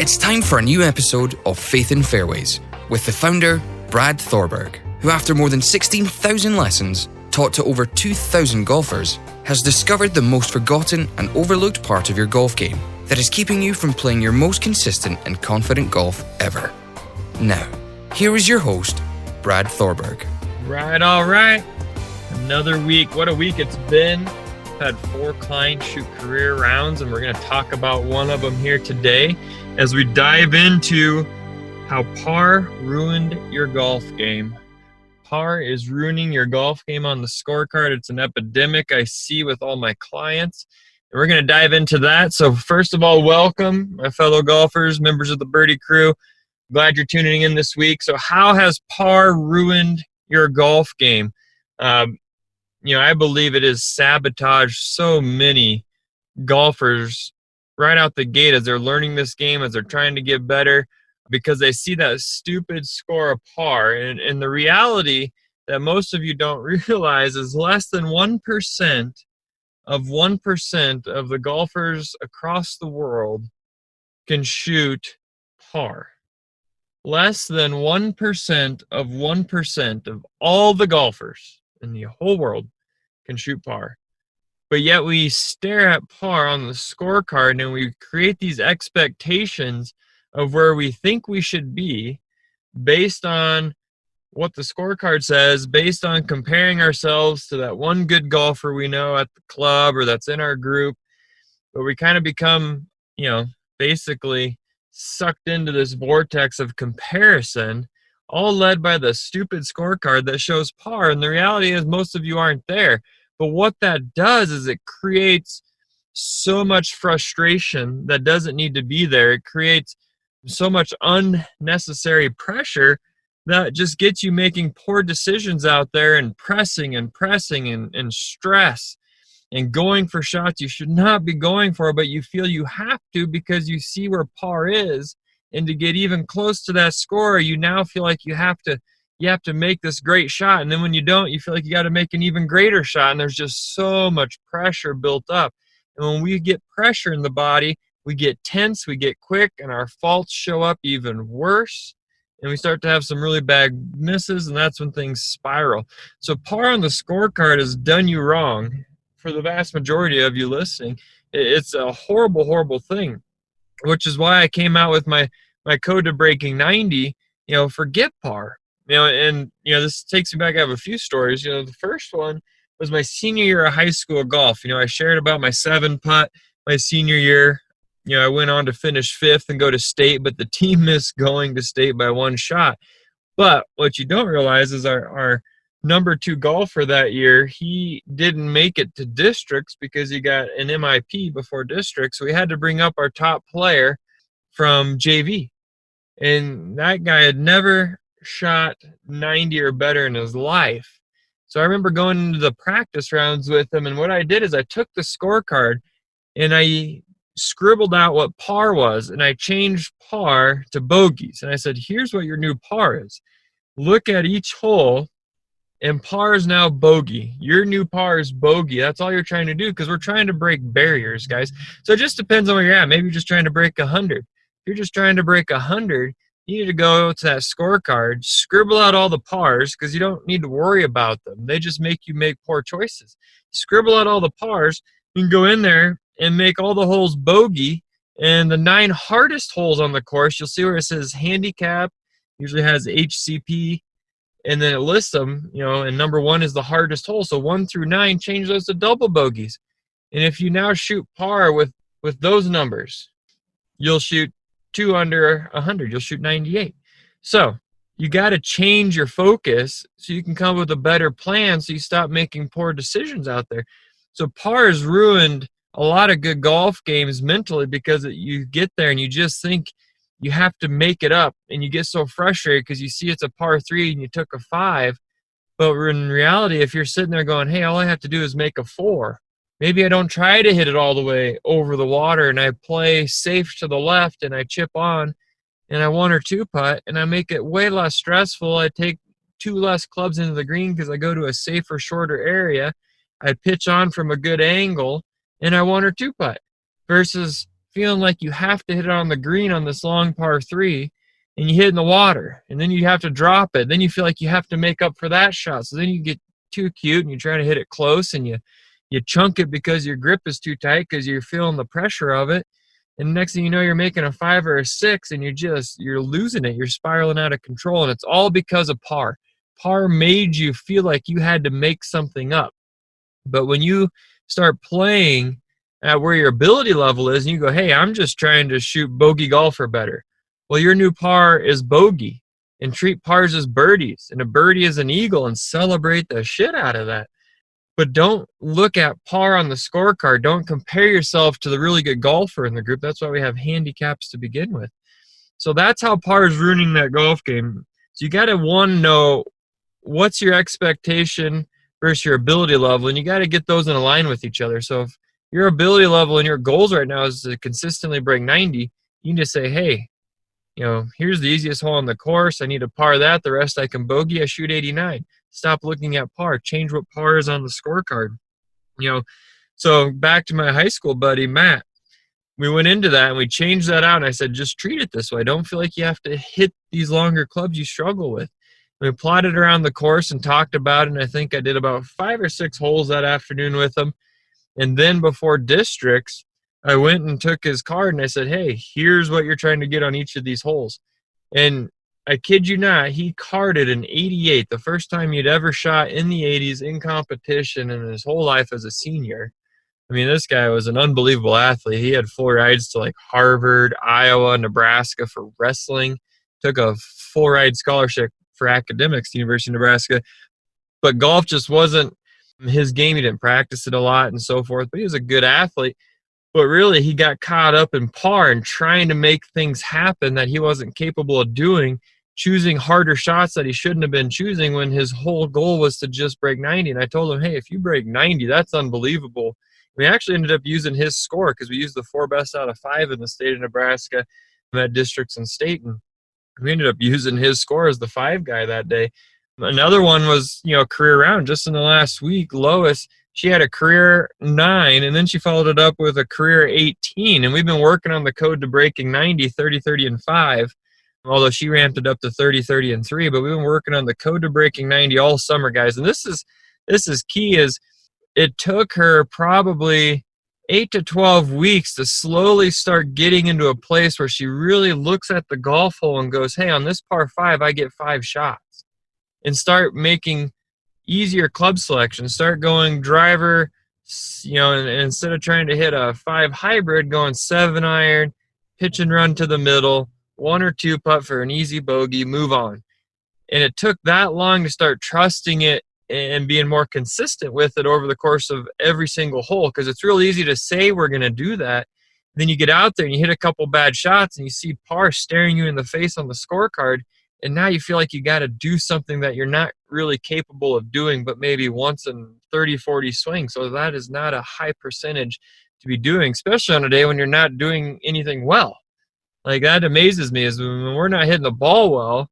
It's time for a new episode of Faith in Fairways with the founder, Brad Thorberg, who after more than 16,000 lessons taught to over 2,000 golfers, has discovered the most forgotten and overlooked part of your golf game that is keeping you from playing your most consistent and confident golf ever. Now, here is your host, Brad Thorberg. All right. Another week. What a week it's been. Had 4 clients shoot career rounds, and we're going to talk about one of them here today as we dive into how par ruined your golf game. Par is ruining your golf game on the scorecard. It's an epidemic I see with all my clients, and we're going to dive into that. So first of all, welcome, my fellow golfers, members of the Birdie crew. Glad you're tuning in this week. So how has par ruined your golf game? I believe it has sabotaged so many golfers right out the gate as they're learning this game, as they're trying to get better, because they see that stupid score of par. And the reality that most of you don't realize is less than 1% of the golfers across the world can shoot par. Less than 1% of all the golfers in the whole world can shoot par. But yet we stare at par on the scorecard and we create these expectations of where we think we should be based on what the scorecard says, based on comparing ourselves to that one good golfer we know at the club or that's in our group. But we kind of become, basically sucked into this vortex of comparison, all led by the stupid scorecard that shows par. And the reality is most of you aren't there. But what that does is it creates so much frustration that doesn't need to be there. It creates so much unnecessary pressure that just gets you making poor decisions out there and pressing and stress and going for shots you should not be going for, but you feel you have to because you see where par is. And to get even close to that score, you now feel like you have to make this great shot. And then when you don't, you feel like you got to make an even greater shot. And there's just so much pressure built up. And when we get pressure in the body, we get tense, we get quick, and our faults show up even worse. And we start to have some really bad misses, and that's when things spiral. So par on the scorecard has done you wrong. For the vast majority of you listening, it's a horrible, horrible thing, which is why I came out with my code to breaking 90, forget par. This takes me back. I have a few stories. The first one was my senior year of high school golf. I shared about my 7-putt my senior year. I went on to finish 5th and go to state, but the team missed going to state by 1 shot. But what you don't realize is our number 2 golfer that year, he didn't make it to districts because he got an MIP before districts. So we had to bring up our top player from JV. And that guy had never shot 90 or better in his life. So I remember going into the practice rounds with him, and what I did is I took the scorecard and I scribbled out what par was, and I changed par to bogeys. And I said, here's what your new par is. Look at each hole, and par is now bogey. Your new par is bogey. That's all you're trying to do, because we're trying to break barriers, guys. So it just depends on where you're at. Maybe you're just trying to break 100. If you're just trying to break 100, you need to go to that scorecard, scribble out all the pars, because you don't need to worry about them. They just make you make poor choices. Scribble out all the pars. You can go in there and make all the holes bogey. And the 9 hardest holes on the course, you'll see where it says handicap, usually has HCP, and then it lists them, and number 1 is the hardest hole. So 1 through 9, change those to double bogeys. And if you now shoot par with those numbers, you'll shoot 2 under 100. You'll shoot 98. So you got to change your focus so you can come up with a better plan so you stop making poor decisions out there. So par has ruined a lot of good golf games mentally because you get there and you just think you have to make it up, and you get so frustrated because you see it's a par 3 and you took a 5. But in reality, if you're sitting there going, hey, all I have to do is make a 4. Maybe I don't try to hit it all the way over the water and I play safe to the left and I chip on and I 1 or 2 putt and I make it way less stressful. I take 2 less clubs into the green because I go to a safer, shorter area. I pitch on from a good angle and I 1 or 2 putt versus feeling like you have to hit it on the green on this long par 3, and you hit in the water, and then you have to drop it. Then you feel like you have to make up for that shot. So then you get too cute and you try to hit it close, and you chunk it because your grip is too tight because you're feeling the pressure of it. And next thing you know, you're making a 5 or a 6, and you're losing it. You're spiraling out of control, and it's all because of par. Par made you feel like you had to make something up. But when you start playing at where your ability level is, and you go, hey, I'm just trying to shoot bogey golfer better. Well, your new par is bogey, and treat pars as birdies, and a birdie is an eagle, and celebrate the shit out of that. But don't look at par on the scorecard. Don't compare yourself to the really good golfer in the group. That's why we have handicaps to begin with. So that's how par is ruining that golf game. So you got to, one, know what's your expectation versus your ability level, and you got to get those in line with each other. So if your ability level and your goals right now is to consistently break 90, you need to say, hey, here's the easiest hole on the course. I need to par that. The rest I can bogey. I shoot 89. Stop looking at par. Change what par is on the scorecard. So back to my high school buddy, Matt. We went into that and we changed that out. And I said, just treat it this way. Don't feel like you have to hit these longer clubs you struggle with. We plotted around the course and talked about it. And I think I did about 5 or 6 holes that afternoon with him. And then before districts, I went and took his card and I said, hey, here's what you're trying to get on each of these holes. And I kid you not, he carded an 88, the first time he'd ever shot in the 80s in competition in his whole life as a senior. I mean, this guy was an unbelievable athlete. He had full rides to like Harvard, Iowa, Nebraska for wrestling. Took a full ride scholarship for academics to University of Nebraska. But golf just wasn't his game. He didn't practice it a lot and so forth. But he was a good athlete. But really, he got caught up in par and trying to make things happen that he wasn't capable of doing, choosing harder shots that he shouldn't have been choosing when his whole goal was to just break 90. And I told him, hey, if you break 90, that's unbelievable. We actually ended up using his score because we used the 4 best out of 5 in the state of Nebraska at districts and state. And we ended up using his score as the 5 guy that day. Another one was, career round. Just in the last week, Lois, she had a career 9, and then she followed it up with a career 18. And we've been working on the code to breaking 90, 30, 30, and 5, although she ramped it up to 30, 30, and 3. But we've been working on the code to breaking 90 all summer, guys. And this is key, is it took her probably 8 to 12 weeks to slowly start getting into a place where she really looks at the golf hole and goes, hey, on this par 5, I get 5 shots. And start making easier club selection. Start going driver, and instead of trying to hit a 5 hybrid, going 7 iron, pitch and run to the middle, 1 or 2 putt for an easy bogey, move on. And it took that long to start trusting it and being more consistent with it over the course of every single hole, because it's real easy to say we're going to do that. Then you get out there and you hit a couple bad shots and you see par staring you in the face on the scorecard. And now you feel like you got to do something that you're not really capable of doing, but maybe once in 30, 40 swings. So that is not a high percentage to be doing, especially on a day when you're not doing anything well. Like, that amazes me, is when we're not hitting the ball well,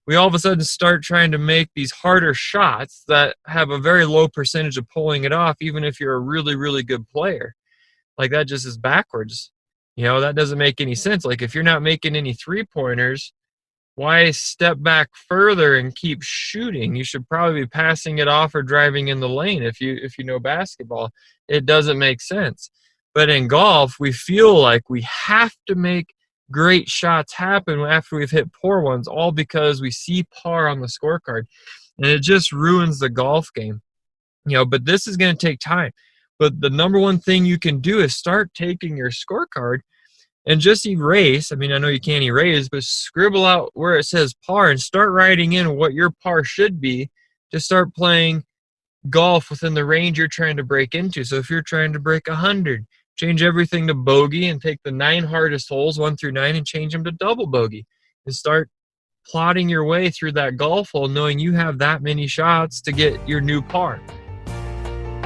we all of a sudden start trying to make these harder shots that have a very low percentage of pulling it off, even if you're a really, really good player. Like, that just is backwards. That doesn't make any sense. Like, if you're not making any 3-pointers, why step back further and keep shooting? You should probably be passing it off or driving in the lane if you know basketball. It doesn't make sense. But in golf, we feel like we have to make great shots happen after we've hit poor ones, all because we see par on the scorecard. And it just ruins the golf game. But this is going to take time. But the number one thing you can do is start taking your scorecard and just erase. I mean, I know you can't erase, but scribble out where it says par and start writing in what your par should be to start playing golf within the range you're trying to break into. So if you're trying to break 100, change everything to bogey and take the 9 hardest holes, 1 through 9, and change them to double bogey. And start plotting your way through that golf hole, knowing you have that many shots to get your new par.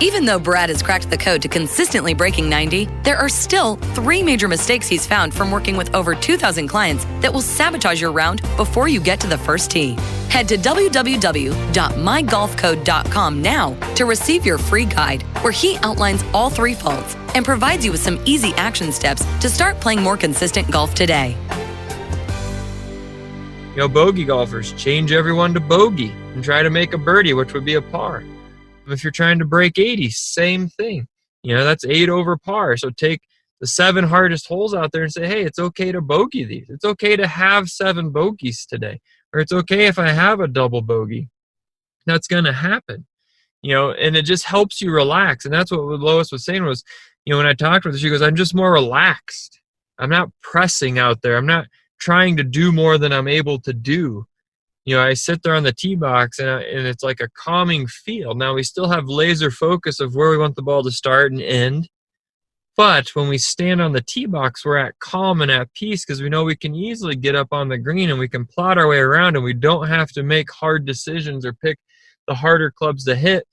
Even though Brad has cracked the code to consistently breaking 90, there are still 3 major mistakes he's found from working with over 2,000 clients that will sabotage your round before you get to the first tee. Head to www.mygolfcode.com now to receive your free guide, where he outlines all 3 faults and provides you with some easy action steps to start playing more consistent golf today. Bogey golfers, change everyone to bogey and try to make a birdie, which would be a par. If you're trying to break 80, same thing. That's 8 over par. So take the 7 hardest holes out there and say, hey, it's okay to bogey these. It's okay to have 7 bogeys today. Or it's okay if I have a double bogey. That's going to happen. And it just helps you relax. And that's what Lois was saying was, when I talked with her, she goes, I'm just more relaxed. I'm not pressing out there. I'm not trying to do more than I'm able to do. I sit there on the tee box and it's like a calming feel. Now, we still have laser focus of where we want the ball to start and end. But when we stand on the tee box, we're at calm and at peace because we know we can easily get up on the green and we can plot our way around and we don't have to make hard decisions or pick the harder clubs to hit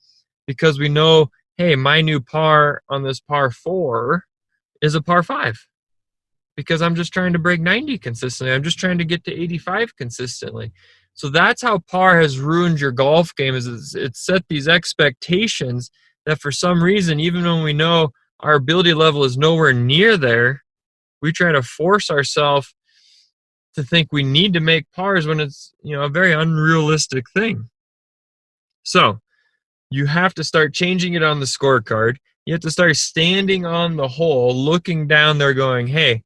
because we know, hey, my new par on this par 4 is a par 5 because I'm just trying to break 90 consistently. I'm just trying to get to 85 consistently. So that's how par has ruined your golf game. Is it's set these expectations that for some reason, even when we know our ability level is nowhere near there, we try to force ourselves to think we need to make pars when it's a very unrealistic thing. So you have to start changing it on the scorecard. You have to start standing on the hole, looking down there going, hey,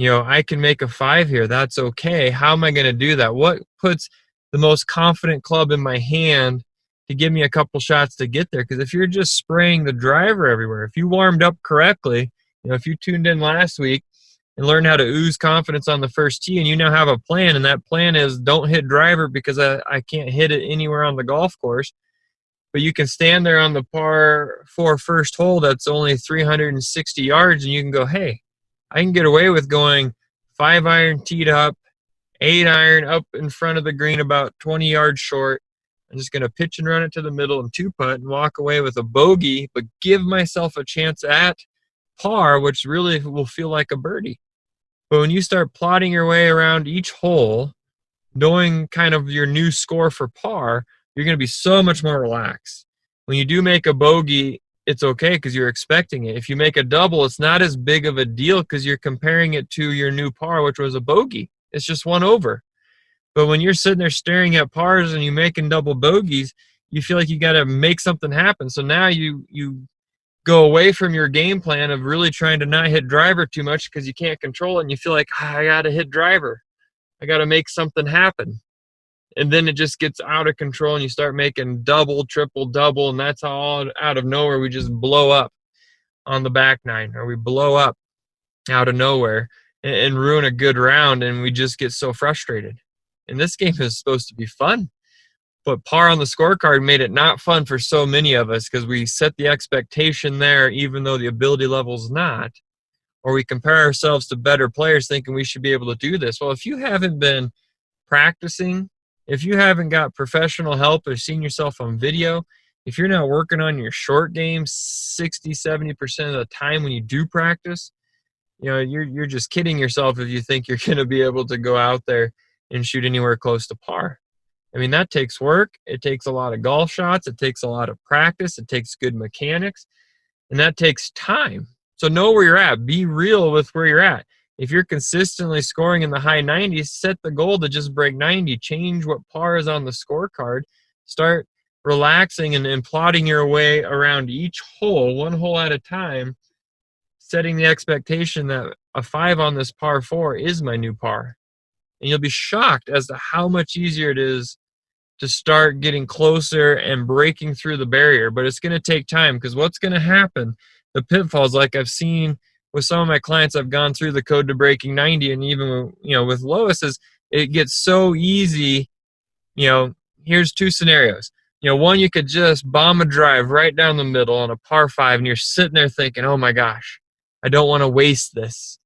I can make a 5 here. That's okay. How am I going to do that? What puts the most confident club in my hand to give me a couple shots to get there? Because if you're just spraying the driver everywhere, if you warmed up correctly, if you tuned in last week and learned how to ooze confidence on the first tee and you now have a plan, and that plan is don't hit driver because I can't hit it anywhere on the golf course, but you can stand there on the par 4 first hole that's only 360 yards and you can go, hey, I can get away with going 5 iron teed up, 8 iron up in front of the green about 20 yards short. I'm just going to pitch and run it to the middle and 2-putt and walk away with a bogey, but give myself a chance at par, which really will feel like a birdie. But when you start plotting your way around each hole, knowing kind of your new score for par, you're going to be so much more relaxed. When you do make a bogey, it's okay because you're expecting it. If you make a double, it's not as big of a deal because you're comparing it to your new par, which was a bogey. It's just 1 over. But when you're sitting there staring at pars and you're making double bogeys, you feel like you got to make something happen. So now you go away from your game plan of really trying to not hit driver too much because you can't control it, and you feel like, I got to hit driver. I got to make something happen. And then it just gets out of control and you start making double, triple, double, and that's how all out of nowhere we just blow up on the back nine, or we blow up out of nowhere and ruin a good round, and we just get so frustrated. And this game is supposed to be fun, but par on the scorecard made it not fun for so many of us because we set the expectation there even though the ability level's not, or we compare ourselves to better players thinking we should be able to do this. Well, if you haven't been practicing, if you haven't got professional help or seen yourself on video, if you're not working on your short game 60-70% of the time when you do practice, you're just kidding yourself if you think you're going to be able to go out there and shoot anywhere close to par. I mean, that takes work. It takes a lot of golf shots. It takes a lot of practice. It takes good mechanics, and that takes time. So know where you're at. Be real with where you're at. If you're consistently scoring in the high 90s, set the goal to just break 90. Change what par is on the scorecard. Start relaxing and plotting your way around each hole, 1 hole at a time, setting the expectation that a 5 on this par 4 is my new par. And you'll be shocked as to how much easier it is to start getting closer and breaking through the barrier. But it's going to take time, because what's going to happen, the pitfalls, like I've seen with some of my clients, I've gone through the code to breaking 90, and even with Lois, is it gets so easy. Here's 2 scenarios. One, you could just bomb a drive right down the middle on a par 5, and you're sitting there thinking, oh my gosh, I don't want to waste this.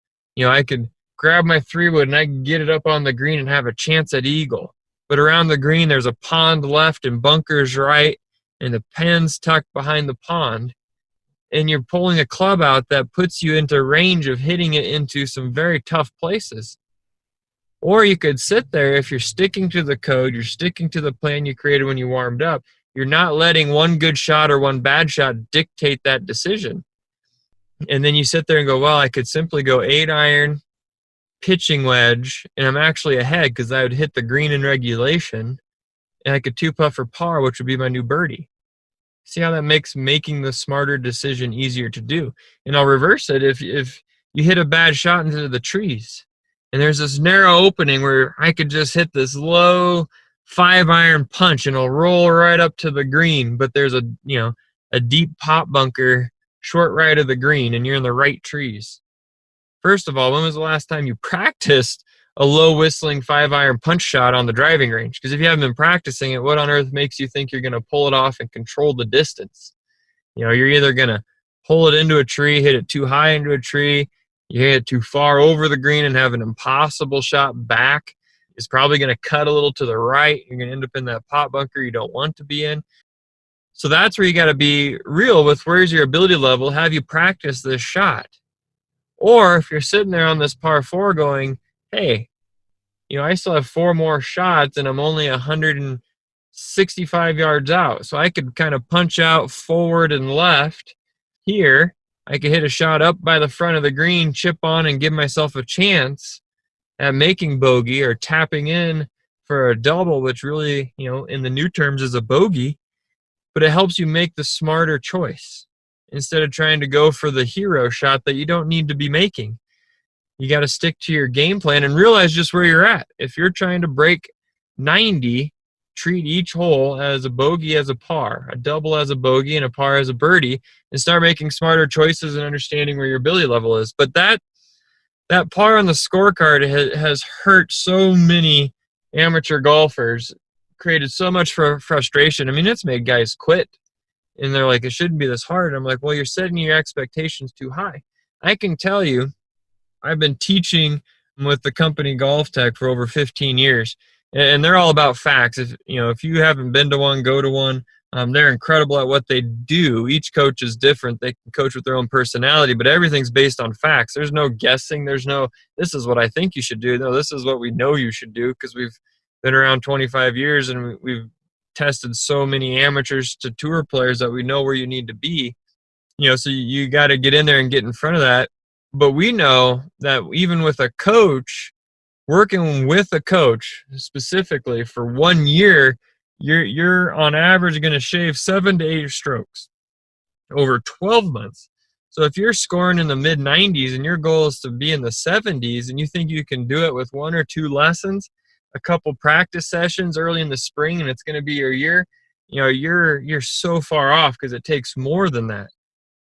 I could grab my 3-wood and I can get it up on the green and have a chance at eagle. But around the green, there's a pond left and bunkers right, and the pin's tucked behind the pond, and you're pulling a club out that puts you into range of hitting it into some very tough places. Or you could sit there, if you're sticking to the code, you're sticking to the plan you created when you warmed up, you're not letting one good shot or one bad shot dictate that decision. And then you sit there and go, well, I could simply go 8-iron, pitching wedge, and I'm actually ahead because I would hit the green in regulation, and I could 2-putt for par, which would be my new birdie. See how that makes making the smarter decision easier to do? And I'll reverse it. If you hit a bad shot into the trees, and there's this narrow opening where I could just hit this low 5-iron punch and it'll roll right up to the green, but there's a deep pop bunker short right of the green, and you're in the right trees. First of all, when was the last time you practiced a low whistling 5-iron punch shot on the driving range? Because if you haven't been practicing it, what on earth makes you think you're going to pull it off and control the distance? You're either going to pull it into a tree, hit it too high into a tree, you hit it too far over the green and have an impossible shot back. It's probably going to cut a little to the right. You're going to end up in that pop bunker you don't want to be in. So that's where you got to be real with where's your ability level. Have you practiced this shot? Or if you're sitting there on this par 4 going, hey, I still have 4 more shots and I'm only 165 yards out. So I could kind of punch out forward and left here. I could hit a shot up by the front of the green, chip on, and give myself a chance at making bogey or tapping in for a double, which really, in the new terms is a bogey. But it helps you make the smarter choice instead of trying to go for the hero shot that you don't need to be making. You got to stick to your game plan and realize just where you're at. If you're trying to break 90, treat each hole as a bogey as a par, a double as a bogey, and a par as a birdie, and start making smarter choices and understanding where your ability level is. But that par on the scorecard has hurt so many amateur golfers, created so much frustration. I mean, it's made guys quit. And they're like, it shouldn't be this hard. I'm like, well, you're setting your expectations too high. I can tell you, I've been teaching with the company Golf Tech for over 15 years, and they're all about facts. If you haven't been to one, go to one. They're incredible at what they do. Each coach is different. They can coach with their own personality, but everything's based on facts. There's no guessing. There's no, this is what I think you should do. No, this is what we know you should do because we've been around 25 years and we've tested so many amateurs to tour players that we know where you need to be. So you got to get in there and get in front of that. But we know that even with a coach, working with a coach specifically for 1 year, you're on average going to shave 7 to 8 strokes over 12 months. So if you're scoring in the mid 90s and your goal is to be in the 70s and you think you can do it with 1 or 2 lessons, a couple practice sessions early in the spring, and it's going to be your year, you're so far off because it takes more than that.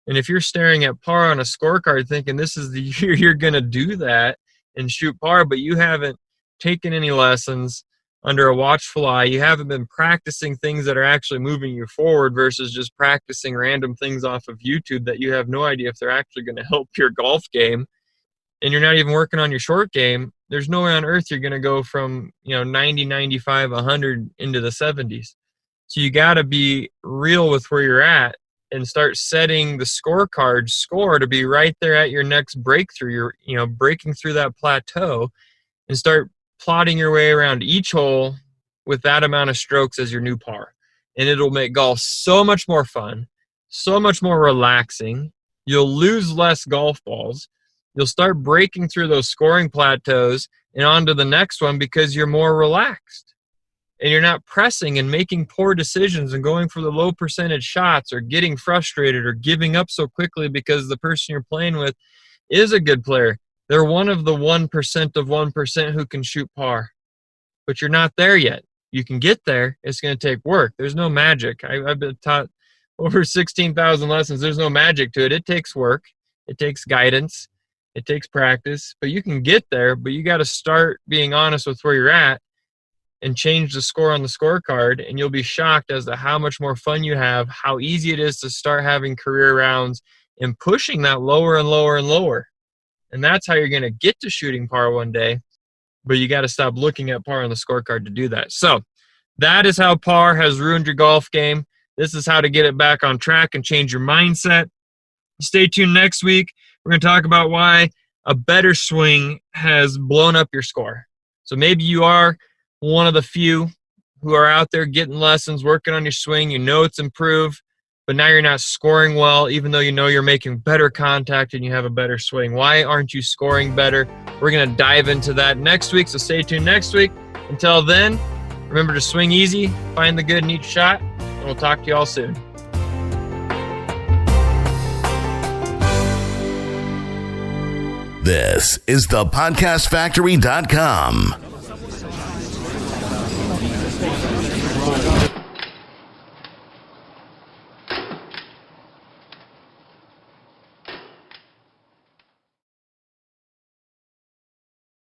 And if you're staring at par on a scorecard thinking this is the year you're going to do that and shoot par, but you haven't taken any lessons under a watchful eye, you haven't been practicing things that are actually moving you forward versus just practicing random things off of YouTube that you have no idea if they're actually going to help your golf game, and you're not even working on your short game, there's no way on earth you're going to go from 90, 95, 100 into the 70s. So you got to be real with where you're at and start setting the scorecard score to be right there at your next breakthrough. You're breaking through that plateau and start plotting your way around each hole with that amount of strokes as your new par. And it'll make golf so much more fun, so much more relaxing. You'll lose less golf balls. You'll start breaking through those scoring plateaus and on to the next one because you're more relaxed. And you're not pressing and making poor decisions and going for the low percentage shots or getting frustrated or giving up so quickly because the person you're playing with is a good player. They're one of the 1% of 1% who can shoot par. But you're not there yet. You can get there. It's going to take work. There's no magic. I've been taught over 16,000 lessons. There's no magic to it. It takes work. It takes guidance. It takes practice. But you can get there, but you got to start being honest with where you're at and change the score on the scorecard, and you'll be shocked as to how much more fun you have, how easy it is to start having career rounds and pushing that lower and lower and lower. And that's how you're going to get to shooting par one day, but you got to stop looking at par on the scorecard to do that. So that is how par has ruined your golf game. This is how to get it back on track and change your mindset. Stay tuned next week. We're going to talk about why a better swing has blown up your score. So maybe you are one of the few who are out there getting lessons, working on your swing. You know it's improved, but now you're not scoring well, even though you know you're making better contact and you have a better swing. Why aren't you scoring better? We're going to dive into that next week, so stay tuned next week. Until then, remember to swing easy, find the good in each shot, and we'll talk to you all soon. This is thepodcastfactory.com.